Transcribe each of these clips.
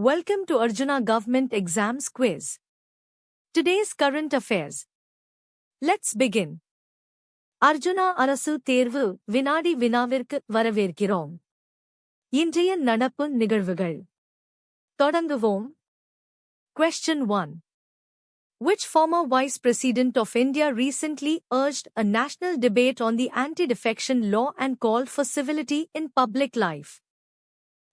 Welcome to Arjuna Government Exams Quiz. Today's current affairs. Let's begin. Arjuna அரசு தேர்வு வினாடி வினாவிற்கு வரவேற்கிறோம். இன்றைய நடப்பு நிகழ்வுகள். தொடங்குவோம். Question 1. Which former Vice President of India recently urged a national debate on the anti-defection law and called for civility in public life?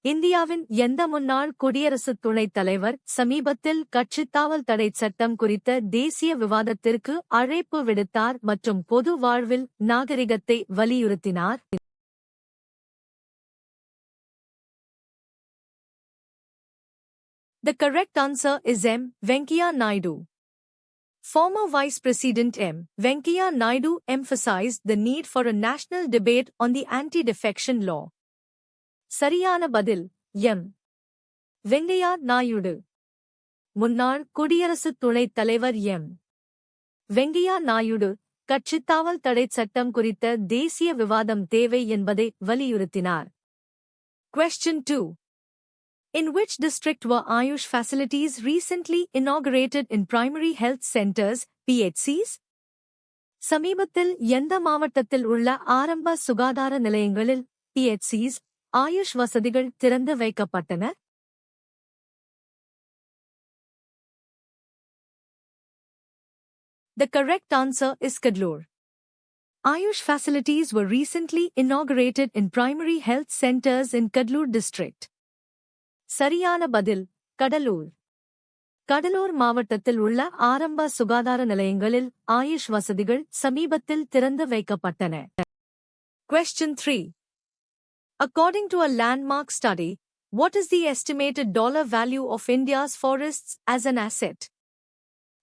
இந்தியாவின் எந்த முன்னாள் குடியரசுத் துணைத் தலைவர் சமீபத்தில் கட்சித்தாவல் தடைச் சட்டம் குறித்த தேசிய விவாதத்திற்கு அழைப்பு விடுத்தார் மற்றும் பொது வாழ்வில் நாகரிகத்தை வலியுறுத்தினார்? The correct answer is M. Venkaiah Naidu. Former Vice President M. Venkaiah Naidu emphasized the need for a national debate on the anti-defection law. சரியான பதில் எம். வெங்கையா நாயுடு. முன்னாள் குடியரசுத் துணைத் தலைவர் எம். வெங்கையா நாயுடு கட்சித்தாவல் தடைச் சட்டம் குறித்த தேசிய விவாதம் தேவை என்பதை வலியுறுத்தினார். Question 2. In which district were Ayush facilities recently inaugurated in primary health centers, PHCs? சமீபத்தில் எந்த மாவட்டத்தில் உள்ள ஆரம்ப சுகாதார நிலையங்களில் PHCs ஆயுஷ் வசதிகள் திறந்து வைக்கப்பட்டன? The correct answer is Kadalur. Ayush facilities were recently inaugurated in primary health centers in Kadalur district. சரியான பதில் கடலூர். கடலூர் மாவட்டத்தில் உள்ள ஆரம்ப சுகாதார நிலையங்களில் ஆயுஷ் வசதிகள் சமீபத்தில் திறந்து வைக்கப்பட்டன. Question 3. According to a landmark study, what is the estimated dollar value of India's forests as an asset?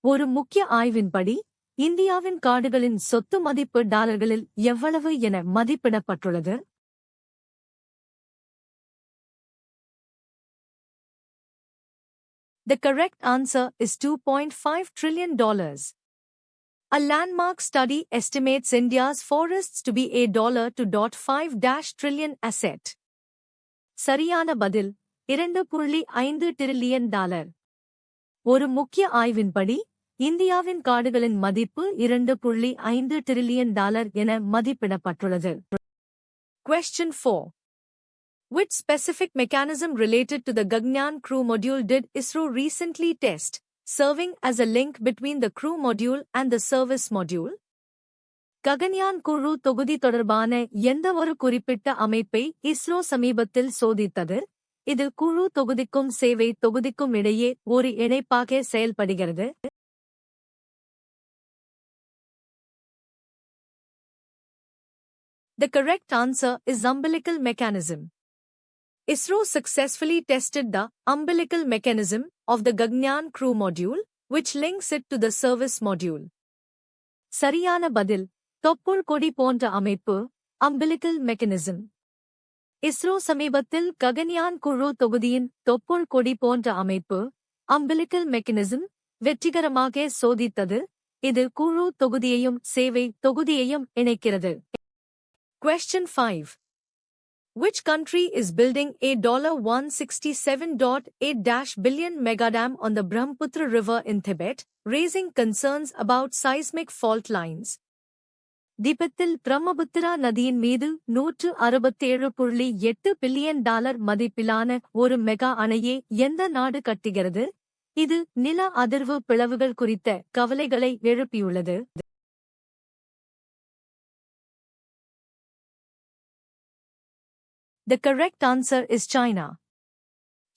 ஒரு முக்கிய ஆய்வின்படி இந்தியாவின் காடுகளின் சொத்து மதிப்பு டாலர்களில் எவ்வளவு என மதிப்பிடப்பட்டுள்ளது? The correct answer is $2.5 trillion. A landmark study estimates India's forests to be a $2.5 trillion asset. சரியான பதில் 2.5 டிரில்லியன் டாலர். ஒரு முக்கிய ஆய்வின்படி இந்தியாவின் காடுகளின் மதிப்பு 2.5 டிரில்லியன் டாலர் என மதிப்பிடப்பட்டுள்ளது. Question 4. Which specific mechanism related to the Gaganyaan crew module did ISRO recently test, serving as a link between the crew module and the service module? Gaganyaan குழு தொகுதி தொடர்பான எந்த ஒரு குறிப்பிட்ட அமைப்பை இஸ்ரோ சமீபத்தில் சோதித்தது? இது குழு தொகுதிக்கும் சேவை தொகுதிக்கும் இடையே ஒரு இணைப்பாக செயல்படுகிறது. The correct answer is umbilical mechanism. ISRO successfully tested the umbilical mechanism of the Gaganyaan crew module, which links it to the service module. சரியான பதில் தொப்புள் கொடி போன்ற அமைப்பு umbilical mechanism. இஸ்ரோ சமீபத்தில் ககன்யான் குழு தொகுதியின் தொப்புள் கொடி போன்ற அமைப்பு umbilical mechanism வெற்றிகரமாக சோதித்தது. இது குழு தொகுதியையும் சேவை தொகுதியையும் இணைக்கிறது. Question 5. Which country is building a $167.8 billion megadam on the Brahmaputra River in Tibet, raising concerns about seismic fault lines? திபெத்தில் Brahmaputra நதியின் மீது $167.8 பில்லியன் மதிப்பிலான ஒரு மெகா அணையை எந்த நாடு கட்டுகிறது? இது நில அதிர்வு பிளவுகள் குறித்த கவலைகளை எழுப்பியுள்ளது. The correct answer is China.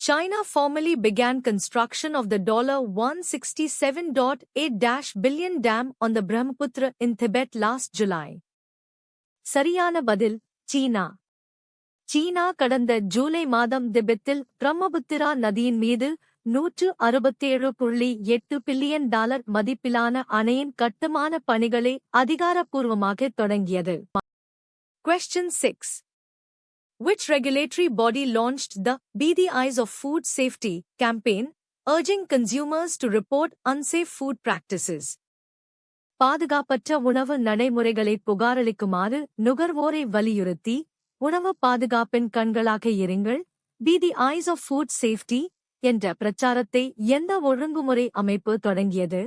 China formally began construction of the $167.8 billion dam on the Brahmaputra in Tibet last July. சரியான பதில் சீனா. சீனா கடந்த ஜூலை மாதம் திபெத்தில் பிரம்மபுத்திரா நதியின் மீது $167.8 பில்லியன் மதிப்பிலான அணையின் கட்டுமான பணிகளை அதிகாரப்பூர்வமாக தொடங்கியது. Question 6. Which regulatory body launched the Be the Eyes of Food Safety campaign, urging consumers to report unsafe food practices? பாதுகாப்பற்ற உணவு நடைமுறைகளை புகாரளிக்குமாறு நுகர்வோரை வலியுறுத்தி உணவு பாதுகாப்பின் கண்களாக இருங்கள் Be the Eyes of Food Safety என்ற பிரச்சாரத்தை எந்த ஒழுங்குமுறை அமைப்பு தொடங்கியது?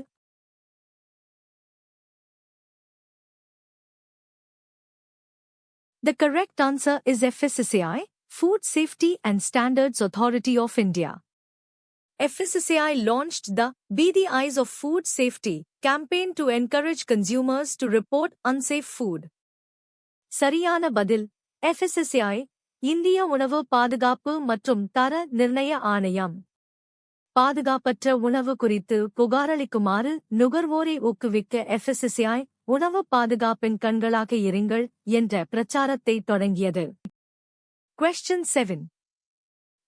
The correct answer is FSSAI, Food Safety and Standards Authority of India. FSSAI launched the Be the Eyes of Food Safety campaign to encourage consumers to report unsafe food. சரியான பதில் FSSAI, இந்திய உணவு பாதுகாப்பு மற்றும் தர நிர்ணய ஆணையம். பாதுகாப்பற்ற உணவு குறித்து புகாரளிக்குமாறு நுகர்வோரை ஊக்குவிக்க FSSAI உணவு பாதுகாப்பின் கண்களாக இருங்கள் என்ற பிரச்சாரத்தை தொடங்கியது. Question 7.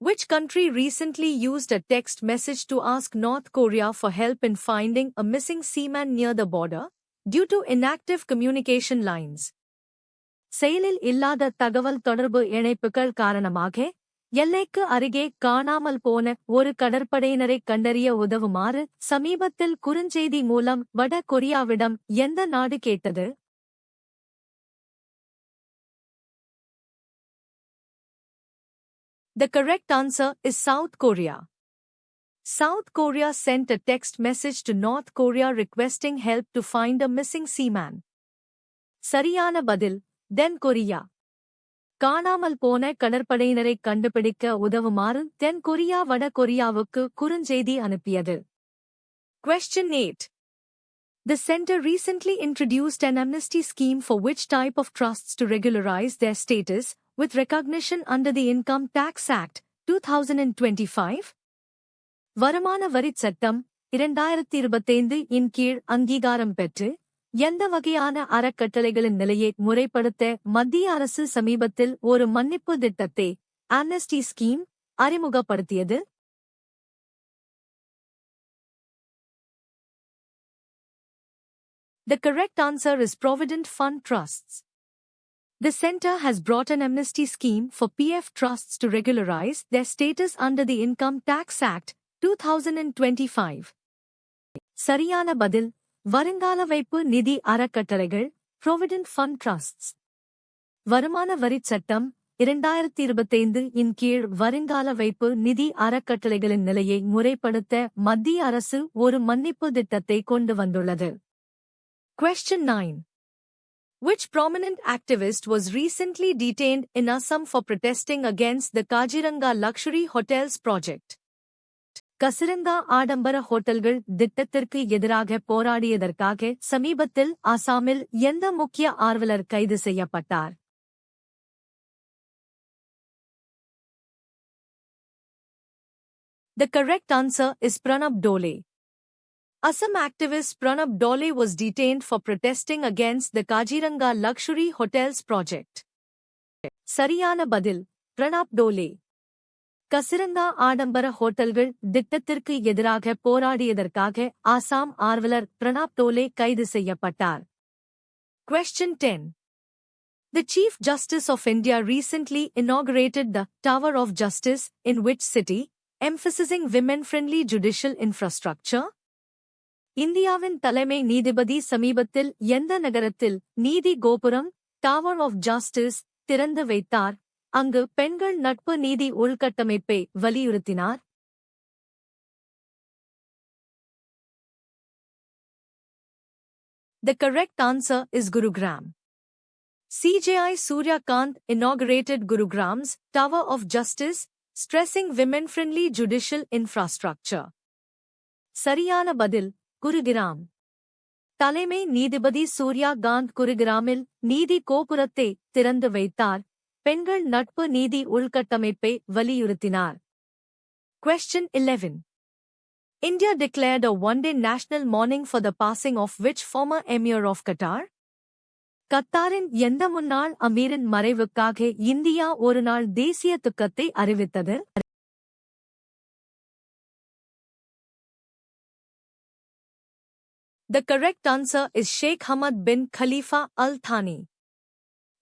Which country recently used a text message to ask North Korea for help in finding a missing seaman near the border, due to inactive communication lines? செயலில் இல்லாத தகவல் தொடர்பு இணைப்புகள் காரணமாக எல்லைக்கு அருகே காணாமல் போன ஒரு கடற்படையினரை கண்டறிய உதவுமாறு சமீபத்தில் குறுஞ்செய்தி மூலம் வட கொரியாவிடம் எந்த நாடு கேட்டது? The correct answer is South Korea. South Korea sent a text message to North Korea requesting help to find a missing seaman. சரியான பதில் தென் கொரியா. காணாமல் போன கடற்படையினரை கண்டுபிடிக்க உதவுமாறு தென் கொரியா வட கொரியாவுக்கு குறுஞ்செய்தி அனுப்பியது. Question 8. The center recently introduced an amnesty scheme for which type of trusts to regularize their status with recognition under the Income Tax Act, 2025? வருமான வரிச் சட்டம் 2025 இன் கீழ் அங்கீகாரம் பெற்று எந்த வகையான அறக்கட்டளைகளின் நிலையை முறைப்படுத்த மத்திய அரசு சமீபத்தில் ஒரு மன்னிப்பு திட்டத்தை amnesty scheme அறிமுகப்படுத்தியது? The correct answer is Provident Fund Trusts. The center has brought an amnesty scheme for PF trusts to regularize their status under the Income Tax Act, 2025. சரியான பதில் வருங்கால வைப்பு நிதி அறக்கட்டளைகள் Provident Fund Trusts. வருமான வரிச் சட்டம் 2025 இன் கீழ் வருங்கால வைப்பு நிதி அறக்கட்டளைகளின் நிலையை முறைப்படுத்த மத்திய அரசு ஒரு மன்னிப்பு திட்டத்தை கொண்டு வந்துள்ளது. Question 9. Which prominent activist was recently detained in Assam for protesting against the Kaziranga Luxury Hotels project? Kaziranga ஆடம்பர ஹோட்டல்கள் திட்டத்திற்கு எதிராக போராடியதற்காக சமீபத்தில் அசாமில் எந்த முக்கிய ஆர்வலர் கைது செய்யப்பட்டார்? The correct answer is Pranab Dole. Assam activist Pranab Dole was detained for protesting against the Kaziranga Luxury Hotels project. சரியான பதில் Pranab Dole. கசிரங்கா ஆடம்பர ஹோட்டல்கள் திட்டத்திற்கு எதிராக போராடியதற்காக ஆசாம் ஆர்வலர் பிரணாப் டோலே கைது செய்யப்பட்டார். Question 10. The Chief Justice of India recently inaugurated the Tower of Justice in which city, emphasizing women-friendly judicial infrastructure? இந்தியாவின் தலைமை நீதிபதி சமீபத்தில் எந்த நகரத்தில் நீதி கோபுரம் Tower of Justice திறந்து வைத்தார், அங்கு பெண்கள் நட்பு நீதி உள்கட்டமைப்பை வலியுறுத்தினார்? The correct answer is Gurugram. CJI Surya Kant inaugurated Gurugram's Tower of Justice, stressing women-friendly judicial infrastructure. சரியான பதில் குருகிராம். தலைமை நீதிபதி சூர்யா காந்த் குருகிராமில் நீதி கோபுரத்தை திறந்து வைத்தார், பெண்கள் நட்பு நீதி உள்கட்டமைப்பை வலியுறுத்தினார். Question 11. India declared a one-day national mourning for the passing of which former emir of Qatar? கத்தாரின் எந்த முன்னாள் அமீரின் மறைவுக்காக இந்தியா ஒரு நாள் தேசிய துக்கத்தை அறிவித்தது? The correct answer is Sheikh Hamad bin Khalifa Al Thani.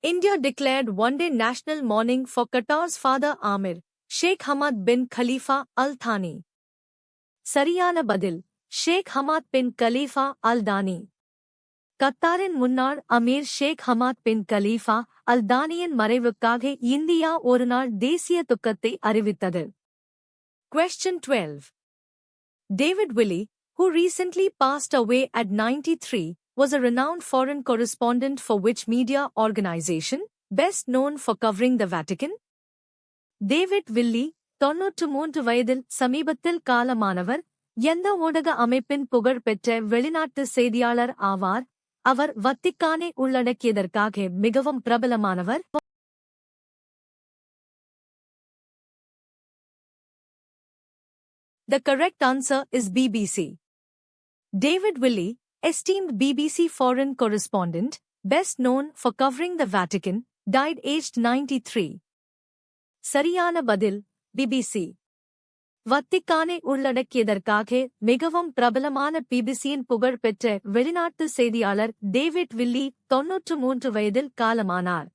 India declared one-day national mourning for Qatar's father Amir, Sheikh Hamad bin Khalifa Al Thani. சரியான பதில் Sheikh Hamad bin கலீஃபா அல் தானி. கத்தாரின் முன்னாள் அமீர் ஷேக் ஹமாத் பின் கலீஃபா அல் தானியின் மறைவுக்காக India ஒரு நாள் தேசிய துக்கத்தை அறிவித்தது. Question 12. David Willey, who recently passed away at 93, was a renowned foreign correspondent for which media organization, best known for covering the Vatican? David Willey, 93 வயதில் சமீபத்தில் காலமானவர், எந்த ஊடக அமைப்பின் புகழ் பெற்ற வெளிநாட்டு செய்தியாளர் ஆவார்? அவர் வத்திக்கானை உள்ளடக்கியதற்காக மிகவும் பிரபலமானவர். The correct answer is BBC. David Willey, esteemed BBC foreign correspondent, best known for covering the Vatican, died aged 93. சரியான பதில் BBC. வத்திக்கானை உள்ளடக்கியதற்காக மிகவும் பிரபலமான பிபிசியின் புகழ் பெற்ற வெளிநாட்டு செய்தியாளர் டேவிட் வில்லி 93 வயதில் காலமானார்.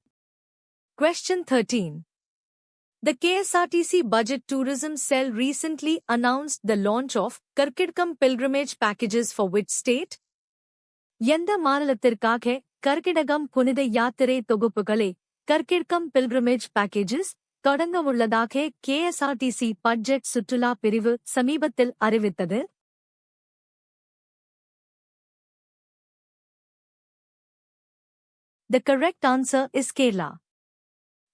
Question 13. The KSRTC Budget Tourism Cell recently announced the launch of Karkidakam pilgrimage packages for which state? எந்த மாநிலத்திற்காக கர்க்கிடகம் புனித யாத்திரை தொகுப்புகளை கர்க்கிடகம் pilgrimage packages தொடங்க உள்ளதாக KSRTC பட்ஜெட் சுற்றுலா பிரிவு சமீபத்தில் அறிவித்தது? The correct answer is Kerala.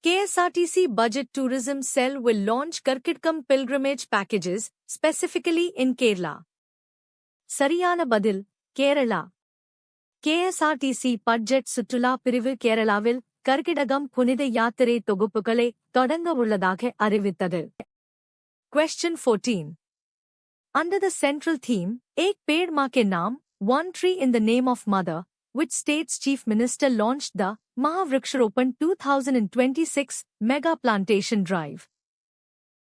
KSRTC Budget Tourism Cell will launch Karkidakam pilgrimage packages, specifically in Kerala. சரியான பதில் கேரளா. KSRTC பட்ஜெட் சுற்றுலா பிரிவு கேரளாவில் கர்க்கிடகம் புனித யாத்திரை தொகுப்புகளை தொடங்க உள்ளதாக அறிவித்தது. Question 14. Under the central theme, Ek Ped Maa Ke Naam, One Tree in the Name of Mother, which state's Chief Minister launched the Mahavriksharopan 2026 Mega Plantation Drive?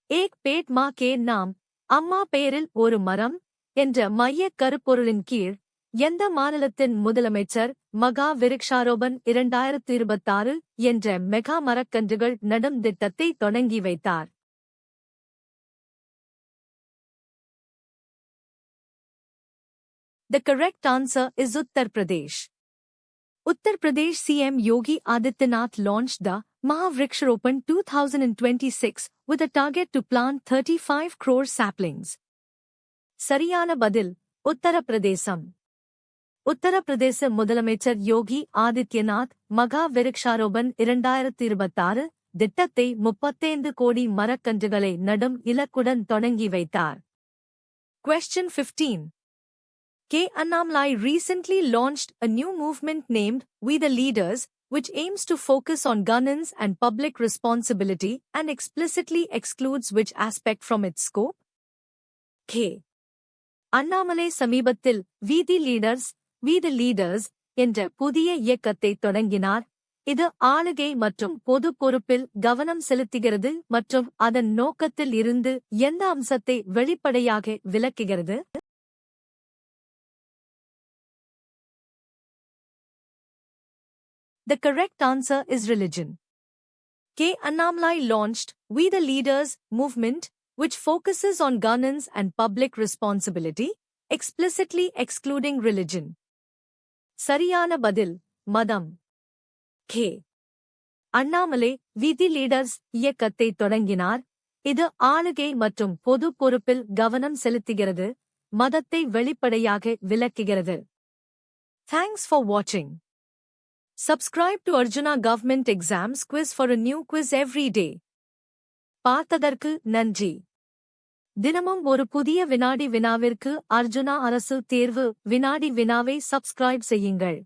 Ek Ped Maa Ke Naam, அம்மா பெயரில் ஒரு மரம் என்ற மையக் கருப்பொருளின் கீழ் எந்த மாநிலத்தின் முதலமைச்சர் மகா விருக்ஷாரோபன் 2026 என்ற மெகா மரக்கன்றுகள் நடும் திட்டத்தை தொடங்கி வைத்தார்? The correct answer is Uttar Pradesh. Uttar Pradesh CM Yogi Adityanath launched the Mahavriksharopan 2026 with a target to plant 35 crore saplings. சரியான பதில் உத்தர பிரதேசம். உத்தரப்பிரதேச முதலமைச்சர் யோகி ஆதித்யநாத் மகா விருக்ஷாரோபன் 2026 திட்டத்தை 35 கோடி மரக்கன்றுகளை நடும் இலக்குடன் தொடங்கி வைத்தார். Question 15. K. Annamalai recently launched a new movement named We the Leaders, which aims to focus on governance and public responsibility and explicitly excludes which aspect from its scope? K. Annamalai சமீபத்தில் We the Leaders என்ற புதிய இயக்கத்தை தொடங்கினார். இது ஆளுகை மற்றும் பொது பொறுப்பில் கவனம் செலுத்துகிறது மற்றும் அதன் நோக்கத்தில் இருந்து எந்த அம்சத்தை வெளிப்படையாக விலக்குகிறது? The correct answer is religion. K. Annamalai launched We the Leaders movement, which focuses on governance and public responsibility, explicitly excluding religion. சரியான பதில் மதம். K. Annamalai We the Leaders இயக்கத்தை தொடங்கினார். இது ஆளுகை மற்றும் பொது பொறுப்பில் கவனம் செலுத்துகிறது, மதத்தை வெளிப்படையாக விலக்குகிறது. Thanks for watching. Subscribe to Arjuna Government Exams Quiz for a new quiz every day. பார்த்ததற்கு நன்றி. தினமும் ஒரு புதிய வினாடி வினாவிற்கு அர்ஜுனா அரசு தேர்வு வினாடி வினாவை சப்ஸ்கிரைப் செய்யுங்கள்.